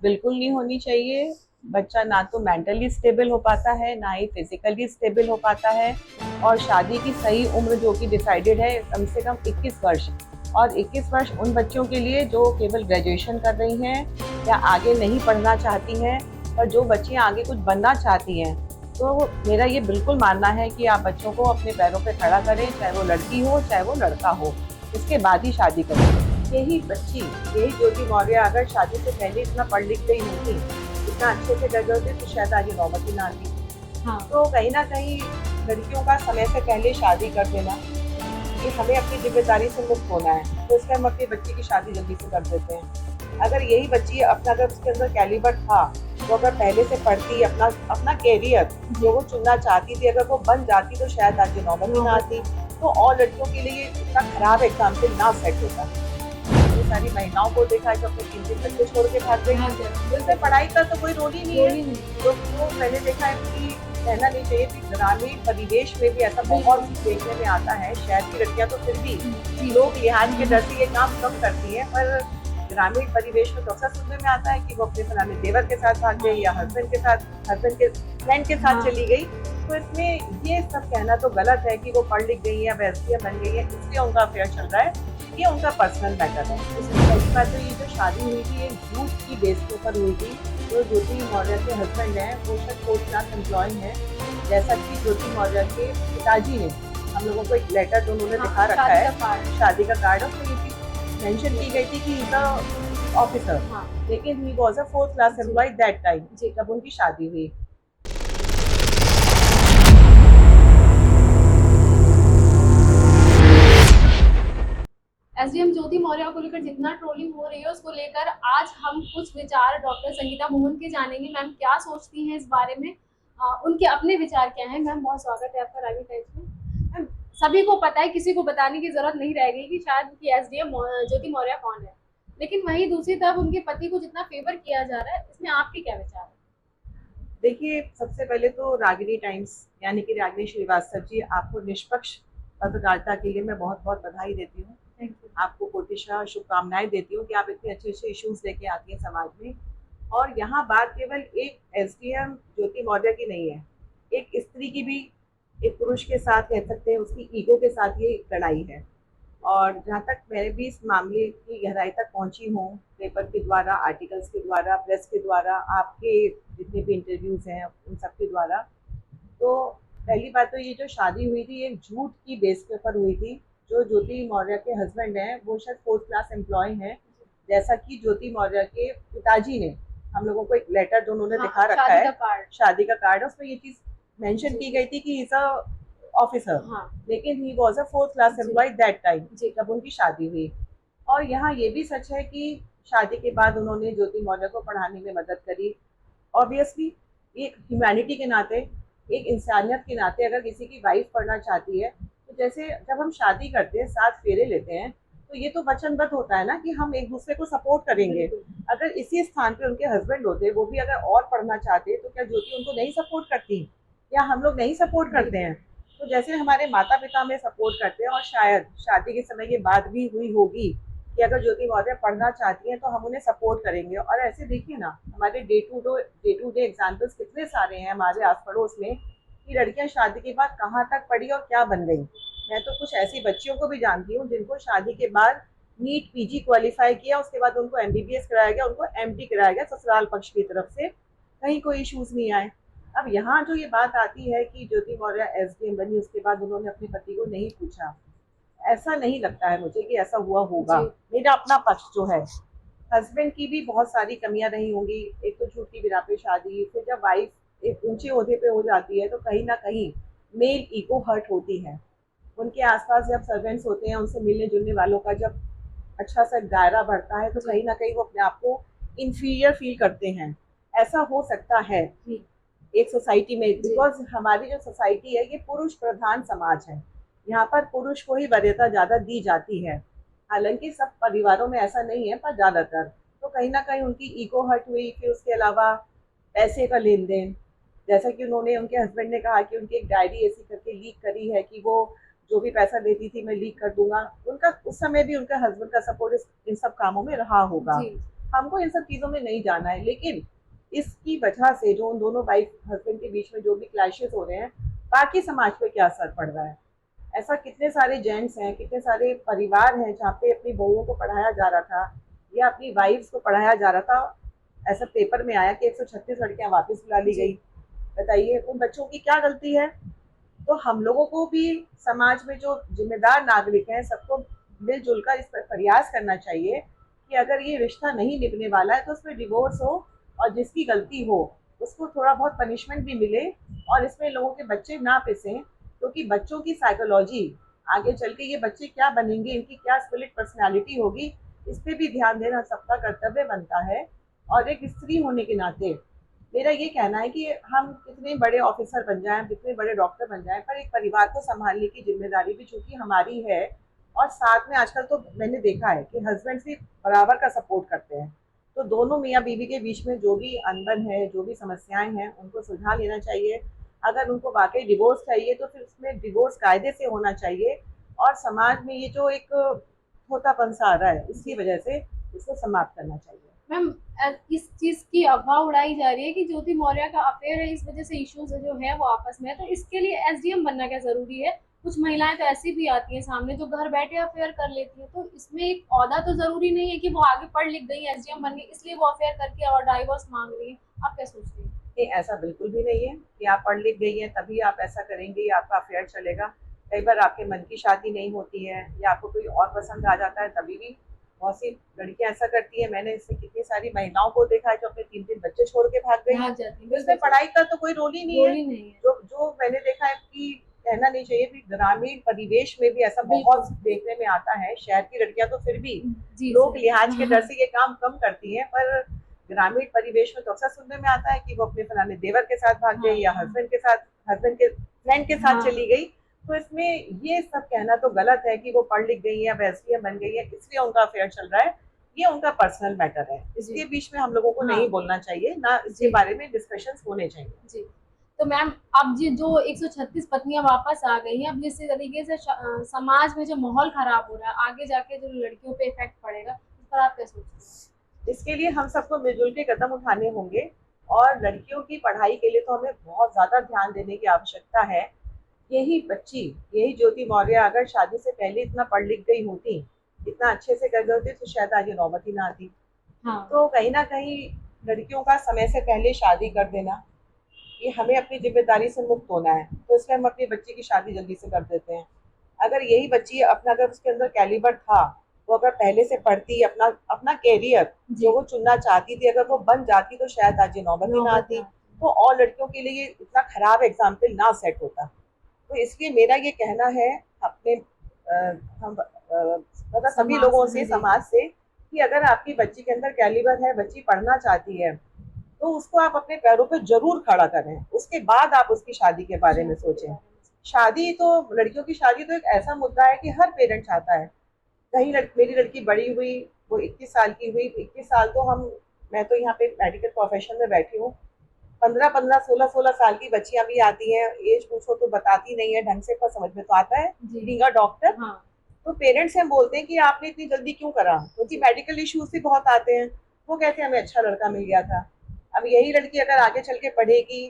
बिल्कुल नहीं होनी चाहिए। बच्चा ना तो मेंटली स्टेबल हो पाता है, ना ही फिजिकली स्टेबल हो पाता है। और शादी की सही उम्र जो कि डिसाइडेड है कम से कम 21 वर्ष। और 21 वर्ष उन बच्चों के लिए जो केवल ग्रेजुएशन कर रही हैं या आगे नहीं पढ़ना चाहती हैं, और जो बच्चियां आगे कुछ बनना चाहती हैं। तो मेरा ये बिल्कुल मानना है कि आप बच्चों को अपने पैरों पे खड़ा करें, चाहे वो लड़की हो चाहे वो लड़का हो। इसके बाद ही शादी करें। यही बच्ची, यही ज्योति मौर्य अगर शादी से पहले इतना पढ़ लिख गई होती, इतना अच्छे से कर होती, तो शायद आज ये नौबत ही ना आती। हाँ। तो कहीं ना कहीं लड़कियों का समय से पहले शादी कर देना, कि हमें अपनी जिम्मेदारी से मुक्त होना है, तो इसलिए हम अपनी बच्ची की शादी जल्दी से कर देते हैं। अगर यही बच्ची अपना, अगर उसके अंदर कैलिबर था, वो अगर पहले से पढ़ती, अपना अपना कैरियर जो वो चुनना चाहती थी, अगर वो बन जाती, तो शायद आज ये नौबत ही ना आती। तो और लड़कियों के लिए इतना खराब एग्जाम्पल ना सेट होता। ये सारी महिलाओं को देखा है जो अपने 3-3 बच्चे छोड़ के भाग गई। जिसमें पढ़ाई का तो कोई रोल ही नहीं है। तो मैंने देखा है कि कहना नहीं चाहिए कि ग्रामीण परिवेश में भी ऐसा बहुत देखने में आता है। शहर की लड़कियां तो फिर भी लोग लिहाज के डर से ये काम कम करती है, पर ग्रामीण परिवेश में तो अक्सर सुनने में आता है कि वो अपने फलाने देवर के साथ भाग गई या हस्बैंड के फ्रेंड के साथ चली गई। तो इसमें ये सब कहना तो गलत है कि वो पढ़ लिख गई है, वैसे बन गई है, इसलिए उनका अफेयर चल रहा है। ये उनका पर्सनल मैटर है। इसमें पहली बात तो ये जो शादी हुई थी, एक झूठ की बेस के ऊपर हुई थी। जो ज्योति मौर्य के हस्बैंड हैं वो शायद 4th क्लास एम्प्लॉय हैं। जैसा कि ज्योति मौर्य के पिताजी ने हम लोगों को एक लेटर जो उन्होंने दिखा रखा है, शादी का कार्ड, उसमें ये चीज मेंशन की गई थी कि इज अ ऑफिसर, लेकिन he was a 4th class employ that time जब उनकी शादी हुई। एसडीएम ज्योति मौर्य को लेकर जितना ट्रोलिंग हो रही है, उसको लेकर आज हम कुछ विचार डॉक्टर संगीता मोहन के जानेंगे। मैम क्या सोचती हैं इस बारे में, उनके अपने विचार क्या हैं। मैम बहुत स्वागत है आपका रागी टाइम्स में। मैम सभी को पता है, किसी को बताने की जरूरत नहीं रह गई कि शायद उनकी एसडीएम ज्योति मौर्य कौन है, लेकिन वहीं दूसरी तरफ उनके पति को जितना फेवर किया जा रहा है, इसमें आपके क्या विचार है? देखिए, सबसे पहले तो रागिनी टाइम्स यानी कि रागिनी श्रीवास्तव जी, आपको निष्पक्ष पत्रकारिता के लिए मैं बहुत बहुत बधाई देती हूँ। आपको कोटिशा शुभकामनाएं देती हूँ कि आप इतने अच्छे अच्छे इश्यूज लेके आती हैं समाज में। और यहाँ बात केवल एक एसडीएम ज्योति मौर्य की नहीं है, एक स्त्री की भी एक पुरुष के साथ कह सकते हैं, उसकी ईगो के साथ ये लड़ाई है। और जहाँ तक मैं भी इस मामले की गहराई तक पहुँची हूँ, पेपर के द्वारा, आर्टिकल्स के द्वारा, प्रेस के द्वारा, आपके जितने भी इंटरव्यूज़ हैं उन सब के द्वारा, तो पहली बात तो ये जो शादी हुई थी एक झूठ की बेस के ऊपर हुई थी। जो ज्योति मौर्य के हस्बैंड हैं वो शायद 4th क्लास एम्प्लॉय हैं। जैसा कि ज्योति मौर्य के पिताजी ने हम लोगों को एक लेटर जो उन्होंने दिखा रखा है, शादी का कार्ड, उसमें ये चीज मेंशन की गई थी कि इज अ ऑफिसर, लेकिन he was a 4th class employ that time जब उनकी शादी हुई। और यहाँ ये भी सच है कि शादी के बाद उन्होंने ज्योति मौर्य को पढ़ाने में मदद करी। ऑब्वियसली एक ह्यूमैनिटी के नाते, एक इंसानियत के नाते, अगर किसी की वाइफ पढ़ना चाहती है, तो जैसे जब हम शादी करते हैं, 7 फेरे लेते हैं, तो ये तो वचनबद्ध होता है ना कि हम एक दूसरे को सपोर्ट करेंगे। अगर इसी स्थान पे उनके हस्बैंड होते, वो भी अगर और पढ़ना चाहते, तो क्या ज्योति उनको नहीं सपोर्ट करती, या हम लोग नहीं सपोर्ट करते हैं? तो जैसे हमारे माता पिता हमें सपोर्ट करते हैं, और शायद शादी के समय ये बात भी हुई होगी कि अगर ज्योति मौर्य पढ़ना चाहती हैं तो हम उन्हें सपोर्ट करेंगे। और ऐसे देखिए ना, हमारे डे टू डे एग्जाम्पल्स कितने सारे हैं हमारे आस पड़ोस में, कि लड़कियां शादी के बाद कहाँ तक पढ़ी और क्या बन गई। मैं तो कुछ ऐसी बच्चियों को भी जानती हूँ जिनको शादी के बाद नीट पीजी क्वालिफाई किया, उसके बाद उनको एमबीबीएस कराया गया, उनको एमडी कराया गया ससुराल पक्ष की तरफ से, कहीं कोई इश्यूज नहीं आए। अब यहाँ जो ये बात आती है कि ज्योति मौर्य एसडीएम बनी, उसके बाद उन्होंने अपने पति को नहीं पूछा, ऐसा नहीं लगता है मुझे कि ऐसा हुआ होगा। मेरा अपना पक्ष जो है, हस्बैंड की भी बहुत सारी कमियां रही होंगी। एक तो झूठ की बिना पे शादी, फिर जब वाइफ एक ऊंचे ओहदे पे हो जाती है तो कहीं ना कहीं मेल ईगो हर्ट होती है। उनके आसपास जब सर्वेंट्स होते हैं, उनसे मिलने जुलने वालों का जब अच्छा सा दायरा बढ़ता है, तो कहीं ना कहीं वो अपने आप को इंफीरियर फील करते हैं। ऐसा हो सकता है एक सोसाइटी में, बिकॉज हमारी जो सोसाइटी है ये पुरुष प्रधान समाज है। यहाँ पर पुरुष को ही वरीयता ज़्यादा दी जाती है। हालांकि सब परिवारों में ऐसा नहीं है, पर ज़्यादातर। तो कहीं ना कहीं उनकी ईगो हर्ट हुई। फिर उसके अलावा पैसे का लेन देन, जैसा कि उन्होंने, उनके हस्बैंड ने कहा कि उनकी एक डायरी ऐसी करके लीक करी है कि वो जो भी पैसा देती थी मैं लीक कर दूंगा। उनका उस समय भी उनका हस्बैंड का सपोर्ट इन सब कामों में रहा होगा। हमको इन सब चीज़ों में नहीं जाना है, लेकिन इसकी वजह से जो उन दोनों वाइफ हस्बैंड के बीच में जो भी क्लैशेस हो रहे हैं, बाकी समाज पे क्या असर पड़ रहा है। ऐसा कितने सारे जेंट्स हैं, कितने सारे परिवार हैं जहाँ पे अपनी बहुओं को पढ़ाया जा रहा था या अपनी वाइफ्स को पढ़ाया जा रहा था, ऐसा पेपर में आया कि 136 लड़कियां वापस बुला ली गई। बताइए उन बच्चों की क्या गलती है। तो हम लोगों को भी समाज में जो जिम्मेदार नागरिक हैं, सबको मिलजुल कर इस पर प्रयास करना चाहिए कि अगर ये रिश्ता नहीं निभने वाला है तो उसमें डिवोर्स हो, और जिसकी गलती हो उसको थोड़ा बहुत पनिशमेंट भी मिले, और इसमें लोगों के बच्चे ना पिसें, क्योंकि बच्चों की साइकोलॉजी आगे चल के ये बच्चे क्या बनेंगे, इनकी क्या स्पिरिट पर्सनैलिटी होगी, इस पर भी ध्यान देना सबका कर्तव्य बनता है। और एक स्त्री होने के नाते मेरा ये कहना है कि हम कितने बड़े ऑफिसर बन जाएं, कितने बड़े डॉक्टर बन जाएं, पर एक परिवार को संभालने की जिम्मेदारी भी चूंकि हमारी है। और साथ में आजकल तो मैंने देखा है कि हस्बैंड भी बराबर का सपोर्ट करते हैं, तो दोनों मियाँ बीवी के बीच में जो भी अनबन है, जो भी समस्याएं हैं, उनको सुलझा लेना चाहिए। अगर उनको वाकई डिवोर्स चाहिए तो फिर उसमें डिवोर्स कायदे से होना चाहिए, और समाज में ये जो एक होतापन सा आ रहा है, इसकी वजह से इसको समाप्त करना चाहिए। मैम इस चीज की अफवाह उड़ाई जा रही है कि ज्योति मौर्य का अफेयर है, इस वजह से इश्यूज जो है वो आपस में है, तो इसके लिए एसडीएम बनना क्या जरूरी है? कुछ महिलाएं तो ऐसी भी आती हैं सामने जो घर बैठे अफेयर कर लेती हैं, तो इसमें एक औहदा तो जरूरी नहीं है कि वो आगे पढ़ लिख गई एसडीएम बन गई इसलिए वो अफेयर करके और डाइवोर्स मांग रही है। आप क्या सोचते हैं? नहीं, ऐसा बिल्कुल भी नहीं है कि आप पढ़ लिख गई हैं तभी आप ऐसा करेंगे या आपका अफेयर चलेगा। कई बार आपके मन की शादी नहीं होती है या आपको कोई और पसंद आ जाता है, तभी भी बहुत सी लड़कियां ऐसा करती है। मैंने इससे कितनी सारी महिलाओं को देखा है जो अपने 3 बच्चे छोड़ के भाग गई। तो इसमें पढ़ाई का तो कोई रोल ही नहीं है। जो मैंने देखा है कि कहना नहीं चाहिए कि ग्रामीण परिवेश में भी ऐसा बहुत देखने में आता है। शहर की लड़कियां तो फिर भी लोग लिहाज के डर से ये काम कम करती हैं, पर ग्रामीण परिवेश में तो अक्सर सुनने में आता है कि वो अपने फलाने देवर के साथ भाग गई या हस्बैंड के फ्रेंड के साथ चली गई। तो इसमें ये सब कहना तो गलत है कि वो पढ़ लिख गई है, एसडीएम बन गई है इसलिए उनका अफेयर चल रहा है। ये उनका पर्सनल मैटर है, इसके बीच में हम लोगों को नहीं बोलना चाहिए, ना इसके बारे में डिस्कशंस होने चाहिए। जी। तो मैम अब जो 136 पत्नियां वापस आ गई हैं, अब जिस तरीके से समाज में जो माहौल खराब हो रहा है, आगे जाके जो लड़कियों पे इफेक्ट पड़ेगा, इस पर आप क्या सोचते हैं? इसके लिए हम सबको मिलजुल के कदम उठाने होंगे, और लड़कियों की पढ़ाई के लिए तो हमें बहुत ज्यादा ध्यान देने की आवश्यकता है। यही ज्योति मौर्य अगर शादी से पहले इतना पढ़ लिख गई होती, इतना अच्छे से कर गई होती, तो शायद आज ये नौबत ही ना आती। तो कहीं ना कहीं लड़कियों का समय से पहले शादी कर देना, ये हमें अपनी जिम्मेदारी से मुक्त होना है, तो इसलिए हम अपनी बच्ची की शादी जल्दी से कर देते हैं। अगर यही बच्ची अपना, अगर उसके अंदर कैलिबर था, वो अगर पहले से पढ़ती, अपना कैरियर जो वो चुनना चाहती थी, अगर वो बन जाती, तो शायद आज ये नौबत ही ना आती। तो और लड़कियों के लिए इतना खराब एग्जाम्पल ना सेट होता। तो इसलिए मेरा ये कहना है अपने मतलब सभी लोगों से, समाज से, कि अगर आपकी बच्ची के अंदर कैलिबर है, बच्ची पढ़ना चाहती है, तो उसको आप अपने पैरों पे जरूर खड़ा करें, उसके बाद आप उसकी शादी के बारे में सोचें। शादी तो, लड़कियों की शादी तो एक ऐसा मुद्दा है कि हर पेरेंट चाहता है। कहीं मेरी लड़की बड़ी हुई, वो 21 साल की हुई, 21 साल तो मैं तो यहाँ पे मेडिकल प्रोफेशन में बैठी हूँ, 15-15, 16-16 साल की बच्चियां भी आती हैं, एज पूछो तो बताती नहीं है ढंग से, पर समझ में तो आता है बीइंग अ डॉक्टर। तो पेरेंट्स हम बोलते हैं कि आपने इतनी जल्दी क्यों करा, क्योंकि मेडिकल इश्यूज भी बहुत आते हैं। वो कहते हैं हमें अच्छा लड़का मिल गया था। अब यही लड़की अगर आगे चल के पढ़ेगी,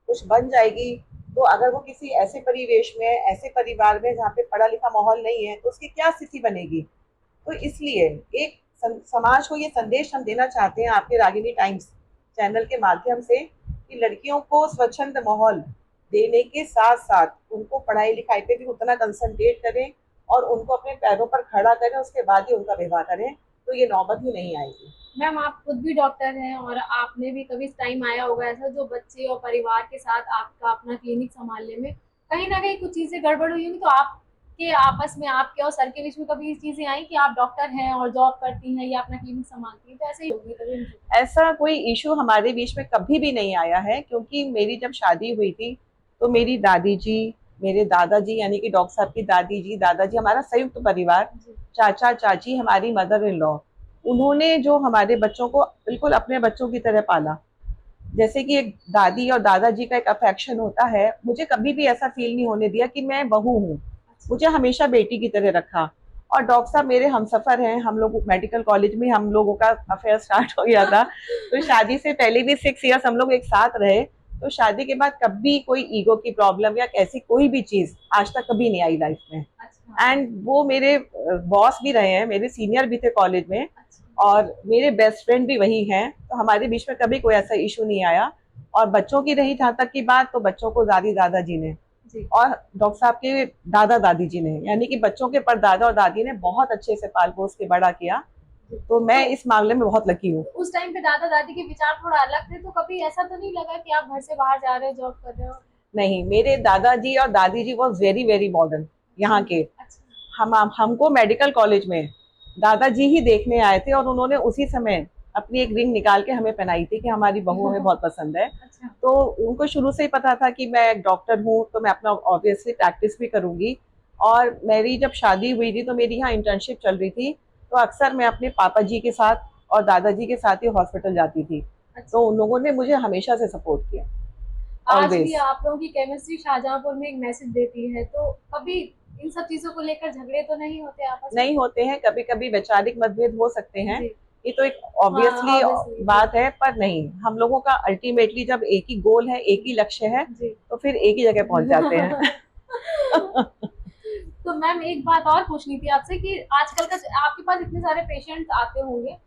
कुछ बन जाएगी, तो अगर वो किसी ऐसे परिवेश में, ऐसे परिवार में जहाँ पे पढ़ा लिखा माहौल नहीं है, तो उसकी क्या स्थिति बनेगी। तो इसलिए एक समाज को ये संदेश हम देना चाहते हैं आपके रागिनी टाइम्स चैनल के माध्यम से, कि लड़कियों को स्वच्छंद माहौल देने के साथ साथ उनको पढ़ाई लिखाई पे भी उतना कंसंट्रेट करें और उनको अपने पैरों पर खड़ा करें, उसके बाद ही उनका विवाह करें, तो ये नौबत ही नहीं आएगी। मैम आप खुद भी डॉक्टर हैं और आपने भी कभी टाइम आया होगा ऐसा जो बच्चे और परिवार के साथ आपका अपना क्लिनिक संभालने में कहीं ना कहीं कुछ चीजें गड़बड़ हुई होंगी, तो आपके आपस में, आपके और सर के बीच में कभी चीजें आई कि आप डॉक्टर हैं और जॉब करती हैं या अपना क्लिनिक संभालती हैं, तो ऐसे ही होगी कभी? ऐसा कोई इशू हमारे बीच में कभी भी नहीं आया है, क्योंकि मेरी जब शादी हुई थी तो मेरी दादी जी, मेरे दादाजी यानी कि डॉक्टर साहब की दादी जी, दादाजी, हमारा संयुक्त परिवार, चाचा चाची, हमारी मदर इन लॉ, उन्होंने जो हमारे बच्चों को बिल्कुल अपने बच्चों की तरह पाला। जैसे कि एक दादी और दादाजी का एक अफेक्शन होता है, मुझे कभी भी ऐसा फील नहीं होने दिया कि मैं बहू हूँ, मुझे हमेशा बेटी की तरह रखा। और डॉक्टर साहब मेरे हमसफर हैं, हम लोग मेडिकल कॉलेज में हम लोगों का अफेयर स्टार्ट हो गया था। तो शादी से पहले भी 6 इयर्स हम लोग एक साथ रहे। तो शादी के बाद कभी कोई ईगो की प्रॉब्लम या ऐसी कोई भी चीज आज तक कभी नहीं आई लाइफ में। अच्छा। एंड वो मेरे बॉस भी रहे हैं, मेरे सीनियर भी थे कॉलेज में, अच्छा। और मेरे बेस्ट फ्रेंड भी वही हैं। तो हमारे बीच में कभी कोई ऐसा इशू नहीं आया। और बच्चों की रही जहाँ तक की बात, तो बच्चों को दादी दादाजी ने और डॉक्टर साहब के दादा दादी जी ने, यानी कि बच्चों के परदादा और दादी ने बहुत अच्छे से पाल पोस के बड़ा किया। तो मैं इस मामले में बहुत लकी हूँ। उस टाइम पे दादा दादी के विचार थोड़ा अलग थे, तो कभी ऐसा तो नहीं लगा कि आप घर से बाहर जा रहे हो, जॉब कर रहे हो? नहीं, मेरे दादाजी और दादी जी वॉज वेरी वेरी मॉडर्न यहाँ के। अच्छा। हमको मेडिकल कॉलेज में दादाजी ही देखने आए थे, और उन्होंने उसी समय अपनी एक रिंग निकाल के हमें पहनाई थी कि हमारी बहू हमें बहुत पसंद है। अच्छा। तो उनको शुरू से ही पता था कि मैं एक डॉक्टर हूँ, तो मैं अपना ऑब्वियसली प्रैक्टिस भी करूंगी। और मेरी जब शादी हुई थी तो मेरी यहाँ इंटर्नशिप चल रही थी, तो अक्सर मैं अपने पापा जी के साथ और दादाजी के साथ ही हॉस्पिटल जाती थी। अच्छा। तो उन लोगों ने मुझे हमेशा से सपोर्ट किया। आज भी आप लोगों की केमिस्ट्री शाहजहांपुर में एक मैसेज देती है, तो कभी इन सब चीजों को लेकर झगड़े तो नहीं होते आपस में? नहीं होते हैं, कभी कभी वैचारिक मतभेद हो सकते हैं, जी। ये तो एक ऑब्वियसली obviously, बात है, पर नहीं, हम लोगों का अल्टीमेटली जब एक ही गोल है, एक ही लक्ष्य है, जी। तो फिर एक ही जगह पहुंच जाते हैं। तो मैम एक बात और पूछनी थी आपसे कि आजकल का आपके पास इतने सारे पेशेंट्स आते होंगे,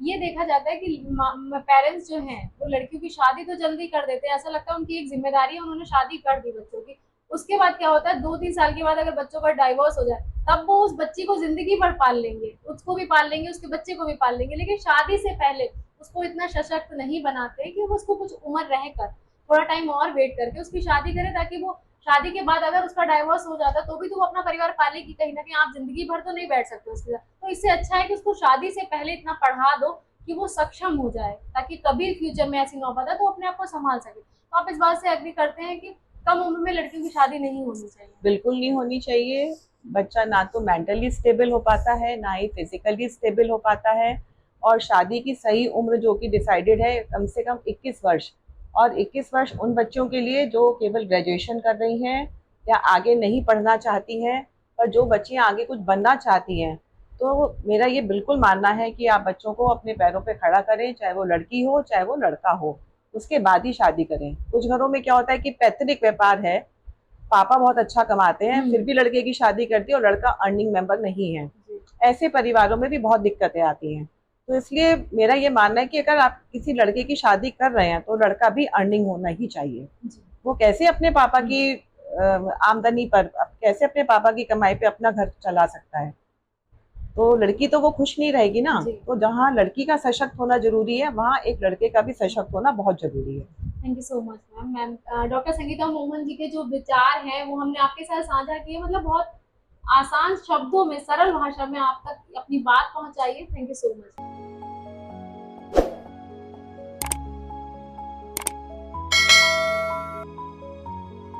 ये देखा जाता है कि पेरेंट्स जो हैं वो लड़कियों की शादी तो जल्दी कर देते हैं, ऐसा लगता है उनकी एक जिम्मेदारी है, उन्होंने शादी कर दी बच्चों की। उसके बाद क्या होता है, 2-3 साल के बाद अगर बच्चों का डाइवोर्स हो जाए, तब वो उस बच्ची को जिंदगी भर पाल लेंगे, उसको भी पाल लेंगे, उसके बच्चे को भी पाल लेंगे, लेकिन शादी से पहले उसको इतना सशक्त नहीं बनाते कि वो उसको कुछ उम्र रहकर थोड़ा टाइम और वेट करके उसकी शादी करे, ताकि वो शादी के बाद अगर उसका डाइवोर्स हो जाता तो भी तुम अपना परिवार पालेगी कहीं ना कहीं, आप जिंदगी भर तो नहीं बैठ सकते उसके साथ। तो इससे अच्छा है कि उसको शादी से पहले इतना पढ़ा दो कि वो सक्षम हो जाए, ताकि कभी फ्यूचर में ऐसी नौबत है तो अपने आप को संभाल सके। तो आप इस बात से एग्री करते हैं कि कम उम्र में लड़कियों की शादी नहीं होनी चाहिए? बिल्कुल नहीं होनी चाहिए। बच्चा ना तो मेंटली स्टेबल हो पाता है, ना ही फिजिकली स्टेबल हो पाता है। और शादी की सही उम्र जो कि डिसाइडेड है कम से कम 21 वर्ष, और 21 वर्ष उन बच्चों के लिए जो केवल ग्रेजुएशन कर रही हैं या आगे नहीं पढ़ना चाहती हैं, पर जो बच्चियां आगे कुछ बनना चाहती हैं, तो मेरा ये बिल्कुल मानना है कि आप बच्चों को अपने पैरों पे खड़ा करें, चाहे वो लड़की हो चाहे वो लड़का हो, उसके बाद ही शादी करें। कुछ घरों में क्या होता है कि पैतृक व्यापार है, पापा बहुत अच्छा कमाते हैं फिर भी लड़के की शादी करती है और लड़का अर्निंग मेंबर नहीं है। ऐसे परिवारों में भी बहुत दिक्कतें आती हैं। तो इसलिए मेरा ये मानना है कि अगर आप किसी लड़के की शादी कर रहे हैं तो लड़का भी अर्निंग होना ही चाहिए। वो कैसे अपने पापा की आमदनी पर, कैसे अपने पापा की कमाई पे अपना घर चला सकता है? तो लड़की तो वो खुश नहीं रहेगी ना। तो जहाँ लड़की का सशक्त होना जरूरी है, वहाँ एक लड़के का भी सशक्त होना बहुत जरूरी है। Thank you so much ma'am. Doctor Sangeeta Mohan ji के जो विचार हैं वो हमने आपके साथ साझा किए, मतलब बहुत आसान शब्दों में, सरल भाषा में आप तक अपनी बात पहुंचाई है। Thank you so much.